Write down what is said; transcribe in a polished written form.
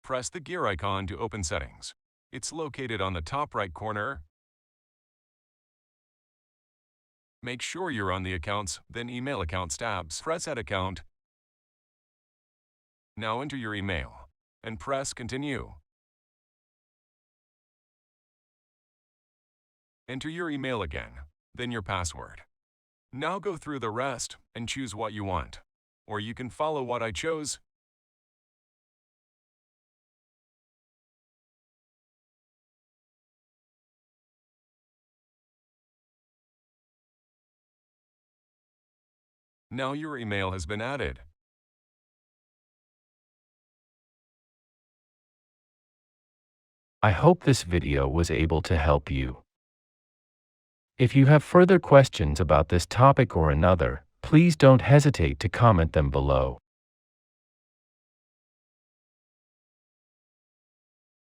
Press the gear icon to open Settings. It's located on the top right corner. Make sure you're on the Accounts, then Email Accounts tabs. Press Add Account. Now enter your email and press Continue. Enter your email again, then your password. Now go through the rest and choose what you want. Or you can follow what I chose. Now your email has been added. I hope this video was able to help you. If you have further questions about this topic or another, please don't hesitate to comment them below.